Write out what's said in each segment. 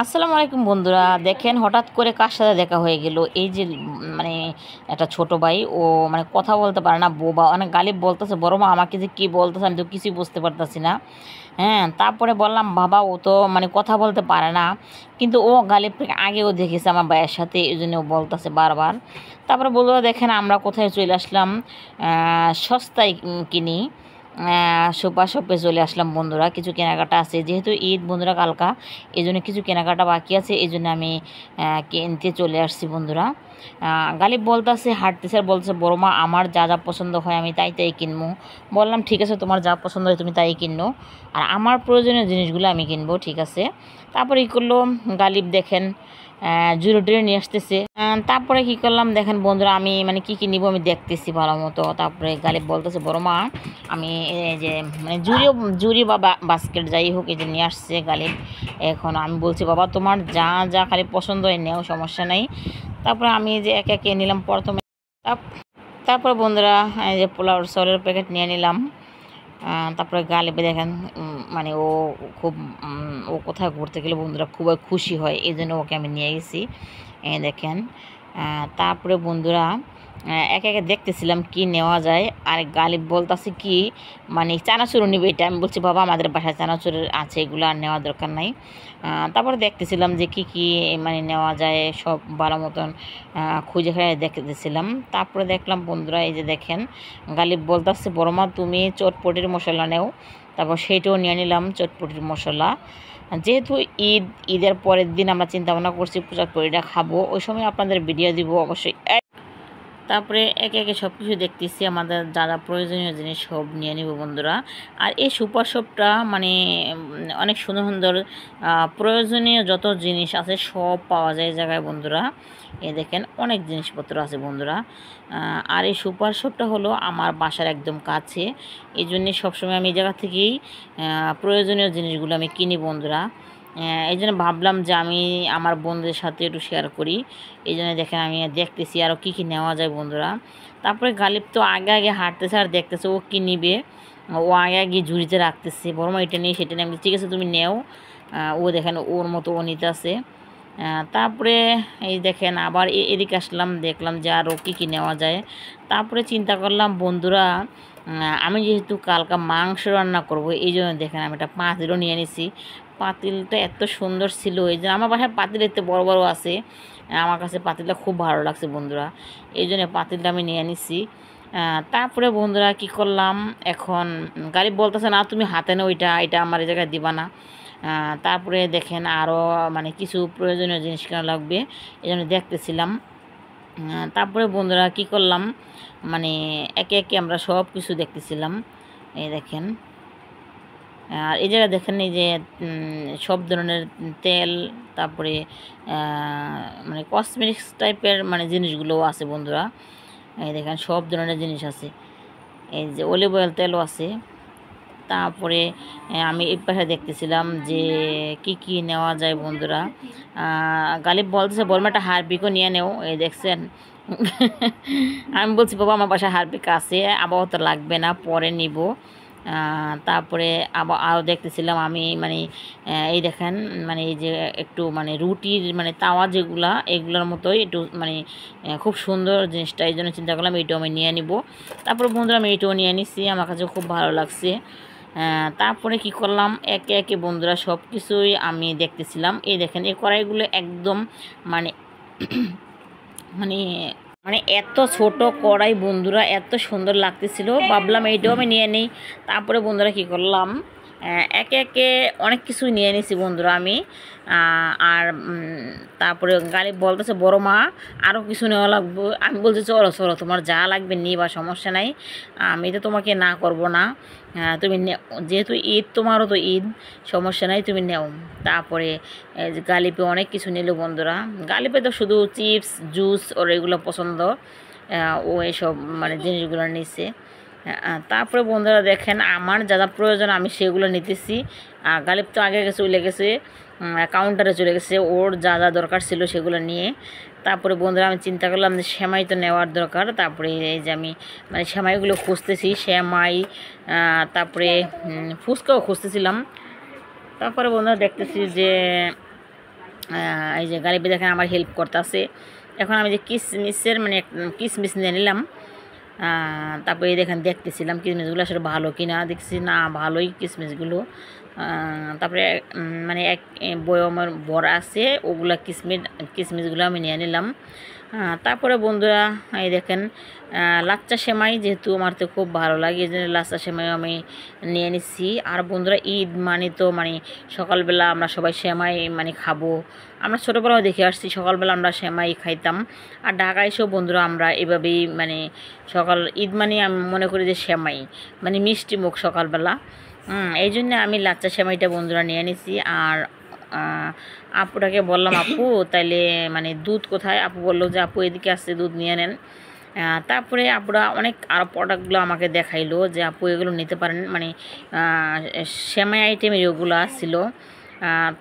আসসালামু আলাইকুম বন্ধুরা, দেখেন হঠাৎ করে কার সাথে দেখা হয়ে গেল। এই যে মানে একটা ছোট ভাই, ও মানে কথা বলতে পারে না, বোবা, অনেক গালিব বলতেছে। বড় মা আমাকে যে কি বলতেছে আমি তো কিছুই বুঝতে পারতেছি না। হ্যাঁ, তারপরে বললাম বাবা ও তো মানে কথা বলতে পারে না, কিন্তু ও গালিবকে আগেও দেখেছে আমার ভাইয়ের সাথে, এই জন্য ও বলতেছে বারবার। তারপরে বললো দেখেন আমরা কোথায় চলে আসলাম, সস্তায় কিনি, সুপার শপে চলে আসলাম বন্ধুরা। কিছু কেনাকাটা আছে, যেহেতু ঈদ বন্ধুরা কালকা, এই জন্য কিছু কেনাকাটা বাকি আছে, এই জন্য আমি কিনতে চলে আসছি বন্ধুরা। গালিব বলতেছে, হাঁটতেছে আর বলতেছে বড় মা আমার যা যা পছন্দ হয় আমি তাই তাই কিনবো। বললাম ঠিক আছে, তোমার যা পছন্দ হয় তুমি তাই কিনো, আর আমার প্রয়োজনীয় জিনিসগুলো আমি কিনবো, ঠিক আছে। তারপরে কী করলো গালিব, দেখেন জুড়ে টুড়ে নিয়ে আসতেছে। তারপরে কি করলাম দেখেন বন্ধুরা, আমি মানে কি কি নিবো আমি দেখতেছি ভালো মতো। তারপরে গালিব বলতেছে বড় মা আমি এই যে মানে জুড়ি বা বাস্কেট যাই হোক এই যে নিয়ে আসছে গালিব। এখন আমি বলছি বাবা তোমার যা যা খালি পছন্দ হয় নেও, সমস্যা নেই। তারপরে আমি এই যে একে একে নিলাম প্রথমে। তারপরে বন্ধুরা এই যে পোলাও চালের প্যাকেট নিয়ে নিলাম। তারপরে গালিবে দেখেন মানে ও খুব ও কোথায় ঘুরতে গেলে বন্ধুরা খুবই খুশি হয়, এই জন্য ওকে আমি নিয়ে গেছি। দেখেন তারপরে বন্ধুরা একে একে দেখতেছিলাম কি নেওয়া যায়, আর গালিব বলতেছে কি মানে চানাচুরও নিবে, এটা আমি বলছি বাবা আমাদের বাসায় চানাচুর আছে, এগুলো আর নেওয়ার দরকার নাই। তারপরে দেখতেছিলাম যে কি কি মানে নেওয়া যায়, সব ভালো মতন খুঁজে খুঁজে দেখতেছিলাম। তারপরে দেখলাম বন্ধুরা এই যে দেখেন গালিব বলতেছে বড় মা তুমি চটপটির মশলা নেও, তারপর সেইটাও নিয়ে নিলাম চটপটির মশলা। যেহেতু ঈদের পরের দিন আমরা চিন্তা ভাবনা করছি চটপটিটা খাবো, ওই সময় আপনাদের ভিডিও দিব অবশ্যই। তারপরে একে একে সব কিছু দেখতেছি, আমাদের যা যা প্রয়োজনীয় জিনিস সব নিয়ে নিব বন্ধুরা। আর এই সুপার শপটা মানে অনেক সুন্দর সুন্দর প্রয়োজনীয় যত জিনিস আছে সব পাওয়া যায় এই জায়গায় বন্ধুরা। এই দেখেন অনেক জিনিসপত্র আছে বন্ধুরা। আর এই সুপার শপটা হলো আমার বাসার একদম কাছে, এই জন্যে সবসময় আমি এই জায়গা থেকেই প্রয়োজনীয় জিনিসগুলো আমি কিনি বন্ধুরা। এই জন্য ভাবলাম যে আমি আমার বন্ধুদের সাথে একটু শেয়ার করি, এই জন্য দেখেন আমি দেখতেছি আরও কী কী নেওয়া যায় বন্ধুরা। তারপরে গালিব তো আগে আগে হাঁটতেছে আর দেখতেছে ও কী নিবে, ও আগে আগে ঝুড়িতে রাখতেছে, বড় মা এটা নিয়ে সেটা নিয়ে। আমি ঠিক আছে তুমি নেও, ও দেখেন ওর মতো ও নিতে আছে। তারপরে এই দেখেন আবার এদিকে আসলাম, দেখলাম যে আরও কী কী নেওয়া যায়। তারপরে চিন্তা করলাম বন্ধুরা আমি যেহেতু কালকা মাংস রান্না করব, এই জন্য দেখেন আমি একটা পাতিলও নিয়ে নিছি। পাতিলটা এত সুন্দর ছিল, এই যে আমার বাসায় পাতিল এতে বড় বড় আছে, আমার কাছে পাতিলটা খুব ভালো লাগছে বন্ধুরা, এই জন্য পাতিলটা আমি নিয়ে নিছি। তারপরে বন্ধুরা কি করলাম, এখন গাড়ি বলতেছে না তুমি হাতে নাও, এটা আমার এই জায়গায় দিবা না। তারপরে দেখেন আরও মানে কিছু প্রয়োজনীয় জিনিস কেনা লাগবে, এই জন্য দেখতেছিলাম। তারপরে বন্ধুরা কি করলাম মানে একে একে আমরা সব কিছু দেখতেছিলাম। এই দেখেন আর এই জায়গায় দেখেন এই যে সব ধরনের তেল, তারপরে মানে কসমেটিক্স টাইপের মানে জিনিসগুলোও আছে বন্ধুরা। এই দেখেন সব ধরনের জিনিস আছে, এই যে অলিভ অয়েল তেলও আছে। তারপরে আমি এই পাশে দেখতেছিলাম যে কি কি নেওয়া যায় বন্ধুরা। গালিব বলতেছে বলমা একটা হারপিকও নিয়ে নেও, এই দেখছেন। আমি বলছি বাবা আমার বাসায় হারপিক আছে, আবহাওয়া তো লাগবে না, পরে নিব। তারপরে আবার আরও দেখতেছিলাম আমি মানে এই দেখেন মানে এই যে একটু মানে রুটির মানে তাওয়া যেগুলা এগুলোর মতোই একটু মানে খুব সুন্দর জিনিসটা, এই জন্য চিন্তা করলাম এইটাও আমি নিয়ে নিব। তারপরে বন্ধুরা আমি এইটাও নিয়ে নিচ্ছি, আমার কাছে খুব ভালো লাগছে। তারপরে কি করলাম একে একে বন্ধুরা সব কিছুই আমি দেখতেছিলাম। এই দেখেন এই কড়াইগুলো একদম মানে মানে মানে এত ছোট কড়াই বন্ধুরা, এত সুন্দর লাগতেছিল, ভাবলাম এইটাও আমি নিয়ে নিই। তারপরে বন্ধুরা কি করলাম একে একে অনেক কিছুই নিয়ে নিছি বন্ধুরা আমি। আর তারপরে গাড়ি বলতেছে বড় মা আরও কিছু নেওয়া লাগবে, আমি বলছি চলো চলো তোমার যা লাগবে নিবা, সমস্যা নাই, আমি তো তোমাকে না করব না, তুমি যেহেতু ঈদ তোমারও তো ঈদ, সমস্যা নাই তুমি নেও। তারপরে গালিপে অনেক কিছু নিল বন্ধুরা, গালিপে তো শুধু চিপস জুস ওর এগুলো পছন্দ, ও এসব মানে জিনিসগুলো নিচ্ছে। তারপরে বন্ধুরা দেখেন আমার যা যা প্রয়োজন আমি সেগুলো নিতেছি। গালিব তো আগে চলে গেছে, কাউন্টারে চলে গেছে, ওর যা যা দরকার ছিল সেগুলো নিয়ে। তারপরে বন্ধুরা আমি চিন্তা করলাম যে সেমাই তো নেওয়ার দরকার, তারপরে এই যে আমি মানে সেমাইগুলো খুঁজতেছি, সেমাই তারপরে ফুচকাও খুঁজতেছিলাম। তারপরে বন্ধুরা দেখতেছি যে এই যে গালিবে দেখেন আমার হেল্প করতেছে। এখন আমি যে কিসমিসের মানে কিসমিস নিয়ে নিলাম। তারপরে দেখেন দেখতেছিলাম কিসমিসগুলো আসলে ভালো কিনা, দেখছি না ভালোই কিসমিসগুলো। তারপরে মানে এক বয়মের বড় আছে, ওগুলা কিসমিসগুলো আমি নিয়ে নিলাম। তারপরে বন্ধুরা এই দেখেন লাচ্চা সেমাই, যেহেতু আমার তো খুব ভালো লাগে এই জন্য লাচ্চা সেমাই আমি নিয়ে নিচ্ছি। আর বন্ধুরা ঈদ মানে তো মানে সকালবেলা আমরা সবাই সেমাই মানে খাবো। আমরা ছোটোবেলাও দেখে আসছি সকালবেলা আমরা সেমাই খাইতাম। আর ঢাকায় এসেও বন্ধুরা আমরা এভাবেই মানে সকাল ঈদ মানে আমি মনে করি যে সেমাই মানে মিষ্টি মুখ সকালবেলা। এই জন্য আমি লাচ্চা সেমাইটা বন্ধুরা নিয়ে নিছি। আর আপুটাকে বললাম, আপু তাইলে মানে দুধ কোথায়? আপু বললো যে আপু এদিকে আসছে, দুধ নিয়ে নেন। তারপরে আপুরা অনেক আরও প্রোডাক্টগুলো আমাকে দেখাইলো যে আপু এগুলো নিতে পারেন, মানে সেমাই আইটেমের ওগুলো ছিল।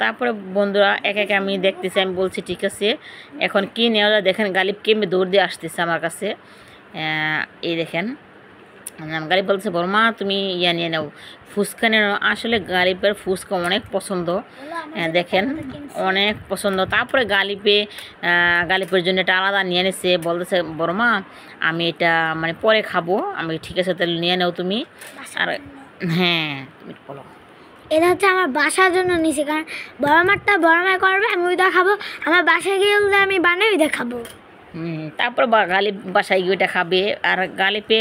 তারপরে বন্ধুরা এক এক আমি দেখতেছি, আমি বলছি ঠিক আছে এখন কী নেওয়া যায়। দেখেন গালিব কেমনি দৌড় দিয়ে আসতেছে আমার কাছে। এই দেখেন গালিব বলছে বর্মা তুমি ইয়া নিয়ে নাও, ফুচকা নিয়ে নাও। আসলে গালিবের ফুচকা অনেক পছন্দ, দেখেন অনেক পছন্দ। তারপরে গালিবের জন্য এটা আলাদা নিয়ে নিছে, বলতেছে বর্মা আমি এটা মানে পরে খাবো। আমি ঠিক আছে তাহলে নিয়ে নাও তুমি। আর হ্যাঁ তুমি বলো। এটা হচ্ছে আমার বাসার জন্য নিছি, কারণ বড় মারটা বড় মায় করবে, আমি ওইটা খাবো। আমার বাসায় গিয়ে আমি বানাই ওইটা খাবো। তারপর গালিব বাসায় গিয়ে ওইটা খাবে। আর গালিবে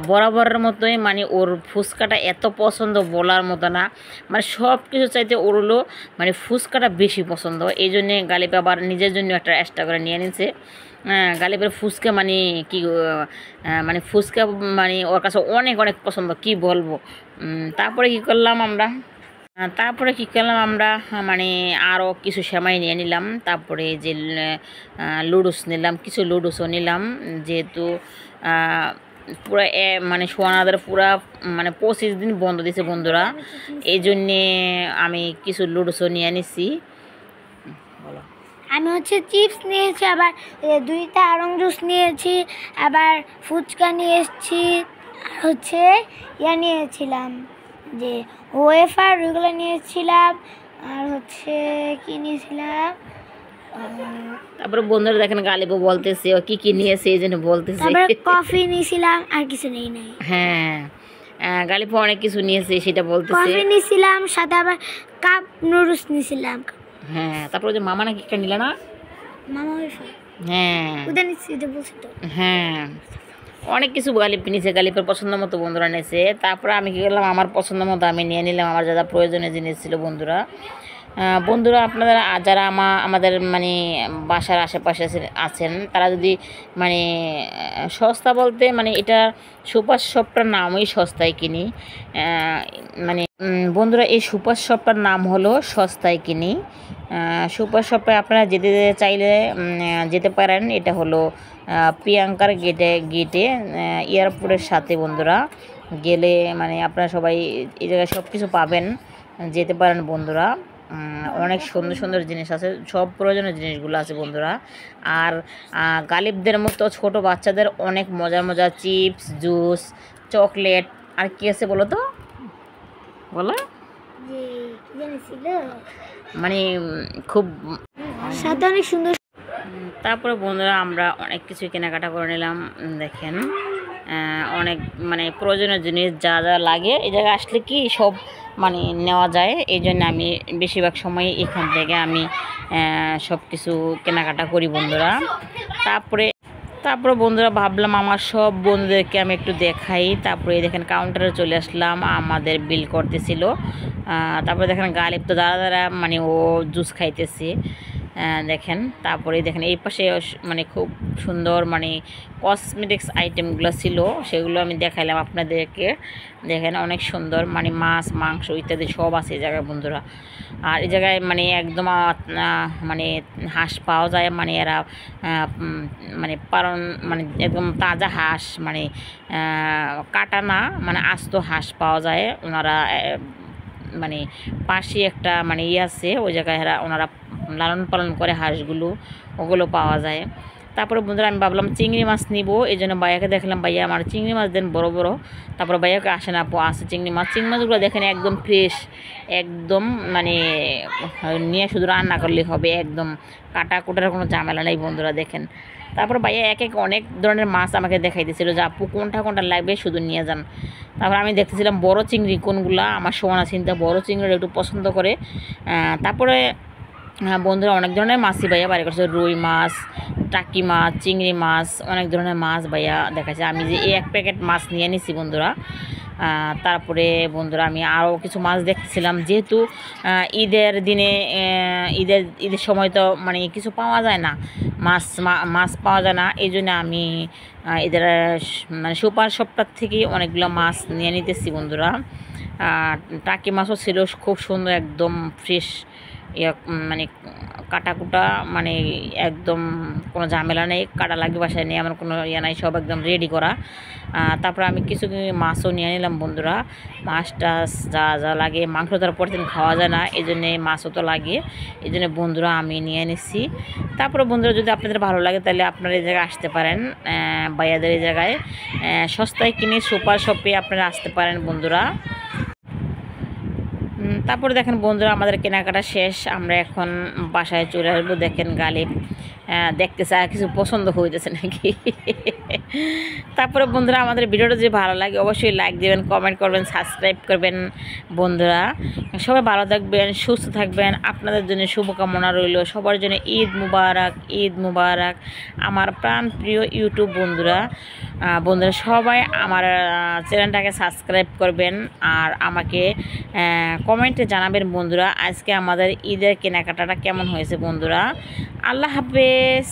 বরাবরের মতোই মানে ওর ফুচকাটা এত পছন্দ বলার মতো না, মানে সব কিছু চাইতে ওর হলো মানে ফুচকাটা বেশি পছন্দ। এই জন্যে গালিব আবার নিজের জন্য একটা এক্সট্রা করে নিয়ে নিছে। গালিবের ফুচকা মানে কি মানে ফুচকা মানে ওর কাছে অনেক অনেক পছন্দ, কি বলবো। তারপরে কি করলাম আমরা মানে আরও কিছু সেমাই নিয়ে নিলাম। তারপরে যে লুডুস নিলাম, কিছু লুডুসও নিলাম, যেহেতু পুরা মানে সোয়ানাদের পুরা মানে 25 দিন বন্ধ দিয়েছে বন্ধুরা, এই জন্যে আমি কিছু লুডুসও নিয়ে নিছি। বলো। আমি হচ্ছে চিপস নিয়েছি, আবার 2টা আড়ং জুস নিয়েছি, আবার ফুচকা নিয়ে এসেছি, আর হচ্ছে ইয়া নিয়েছিলাম যে ওয়েফার, ওইগুলো নিয়েছিলাম। আর হচ্ছে কি নিয়েছিলাম, তারপরে বন্ধুরা দেখেন গালিবও বলতেছে ও কি কি নিয়েছে, এই জন্য বলতেছে। তারপরে কফি নিয়েছিলাম, আর কিছু নেই। হ্যাঁ গালিব অনেক কিছু নিয়েছে সেটা বলতেছে। কফি নিয়েছিলাম, সাথে আবার কাপ নুডলস নিয়েছিলাম। হ্যাঁ তারপরে যে মামা নাকি একটা নিল না, মামা ওয়েফার, হ্যাঁ ওটা নিচ্ছি, এটা বলছি তো। হ্যাঁ অনেক কিছু গালিব নিয়েছে, গালিবের পছন্দ মতো বন্ধুরা নিয়েছে। তারপরে আমি কী করলাম, আমার পছন্দ মতো আমি নিয়ে নিলাম আমার যা যা প্রয়োজনীয় জিনিস ছিল বন্ধুরা। আপনারা যারা আমাদের মানে বাসার আশেপাশে আছেন, তারা যদি মানে সস্তা বলতে মানে এটা সুপার শপটার নামই সস্তায় কিনি, মানে বন্ধুরা এই সুপার শপটার নাম হলো সস্তায় কিনি। সুপার শপে আপনারা যেতে চাইলে যেতে পারেন। এটা হলো প্রিয়াঙ্কার গেটে এয়ারপোর্টের সাথে বন্ধুরা গেলে মানে আপনারা সবাই এই জায়গায় সব কিছু পাবেন, যেতে পারেন বন্ধুরা। অনেক সুন্দর সুন্দর জিনিস আছে, সব প্রয়োজনীয় জিনিসগুলো আছে বন্ধুরা। আর গালিবদের মতো ছোট বাচ্চাদের অনেক মজার মজার চিপস, জুস, চকলেট আর কি আছে বলো তো, বলো। মানে খুব সাথে অনেক সুন্দর। তারপরে বন্ধুরা আমরা অনেক কিছু কেনাকাটা করে নিলাম। দেখেন অনেক মানে প্রয়োজনীয় জিনিস যা যা লাগে এই জায়গায় আসলে কি সব মানে নেওয়া যায়। এই জন্য আমি বেশিরভাগ সময় এখান থেকে আমি সব কিছু কেনাকাটা করি বন্ধুরা। তারপরে বন্ধুরা ভাবলাম আমার সব বন্ধুদেরকে আমি একটু দেখাই। তারপরে দেখেন কাউন্টারে চলে আসলাম, আমাদের বিল করতেছিল। তারপরে দেখেন গালিব তো দাঁড়া মানে ও জুস খাইতেছে দেখেন। তারপরে দেখেন এই পাশে মানে খুব সুন্দর মানে কসমেটিক্স আইটেমগুলো ছিল, সেগুলো আমি দেখাইলাম আপনাদেরকে। দেখেন অনেক সুন্দর মানে মাছ, মাংস ইত্যাদি সব আছে এই জায়গায় বন্ধুরা। আর এই জায়গায় মানে একদম মানে হাঁস পাওয়া যায়, মানে এরা মানে মানে একদম তাজা হাঁস, মানে কাটা না, মানে আস্ত হাঁস পাওয়া যায়। ওনারা মানে পাশে একটা মানে আছে, ওই জায়গায় ওনারা লালন পালন করে হাঁসগুলো, ওগুলো পাওয়া যায়। তারপরে বন্ধুরা আমি ভাবলাম চিংড়ি মাছ নিব, এই জন্য ভাইয়াকে দেখলাম, ভাইয়া আমার চিংড়ি মাছ দেন বড় বড়। তারপরে ভাইয়াকে আসে না, আপু আসে চিংড়ি মাছগুলো দেখেন একদম ফ্রেশ, একদম মানে নিয়ে শুধু রান্না করলেই হবে, একদম কাটা কুটার কোনো ঝামেলা নেই বন্ধুরা দেখেন। তারপর ভাইয়া এক এক অনেক ধরনের মাছ আমাকে দেখাইতেছিল যে আপু কোনটা কোনটা লাগবে শুধু নিয়ে যান। তারপর আমি দেখতেছিলাম বড় চিংড়ি কোনগুলা, আমার সোনা চিন্তা বড় চিংড়িটা একটু পছন্দ করে। তারপরে বন্ধুরা অনেক ধরনের মাছই ভাইয়া বাড়ি করছে, রুই মাছ, টাকি মাছ, চিংড়ি মাছ, অনেক ধরনের মাছ ভাইয়া দেখাচ্ছে। আমি যে এই এক প্যাকেট মাছ নিয়ে নিছি বন্ধুরা। তারপরে বন্ধুরা আমি আরও কিছু মাছ দেখতেছিলাম, যেহেতু ঈদের দিনে ঈদের সময় তো মানে কিছু পাওয়া যায় না, মাছ পাওয়া যায় না, এই জন্য আমি ঈদের মানে সুপার শপটার থেকে অনেকগুলো মাছ নিয়ে নিতেছি বন্ধুরা। টাকি মাছও ছিল খুব সুন্দর, একদম ফ্রেশ, মানে কাটাকুটা, মানে একদম কোনো ঝামেলা নেই, কাটা লাগে বাসায় নেই, আমার কোনো ইয়ে নাই, সব একদম রেডি করা। তারপরে আমি কিছু মাছও নিয়ে নিলাম বন্ধুরা। মাছ টাছ যা যা লাগে, মাংস তার পরের দিন খাওয়া যায় না, এই জন্যে মাছও তো লাগে, এই জন্য বন্ধুরা আমি নিয়ে নিচ্ছি। তারপরে বন্ধুরা যদি আপনাদের ভালো লাগে তাহলে আপনারা এই জায়গায় আসতে পারেন, ভাইয়াদের এই জায়গায় সস্তায় কিনে সুপার শপে আপনারা আসতে পারেন বন্ধুরা। তারপরে দেখেন বন্ধুরা আমাদের কেনাকাটা শেষ, আমরা এখন বাসায় চলে আসবো। দেখেন গালিব দেখতেছে আর কিছু পছন্দ হইতেছে নাকি। তারপরে বন্ধুরা আমাদের ভিডিওটা যদি ভালো লাগে অবশ্যই লাইক দেবেন, কমেন্ট করবেন, সাবস্ক্রাইব করবেন বন্ধুরা। সবাই ভালো থাকবেন, সুস্থ থাকবেন, আপনাদের জন্য শুভকামনা রইল, সবার জন্য ঈদ মুবারক, ঈদ মুবারক। আমার প্রাণ প্রিয় ইউটিউব বন্ধুরা সবাই আমার চ্যানেলটাকে সাবস্ক্রাইব করবেন আর আমাকে কমেন্টে জানাবেন বন্ধুরা আজকে আমাদের ঈদের কেনাকাটাটা কেমন হয়েছে বন্ধুরা। আল্লাহ হাফেজ।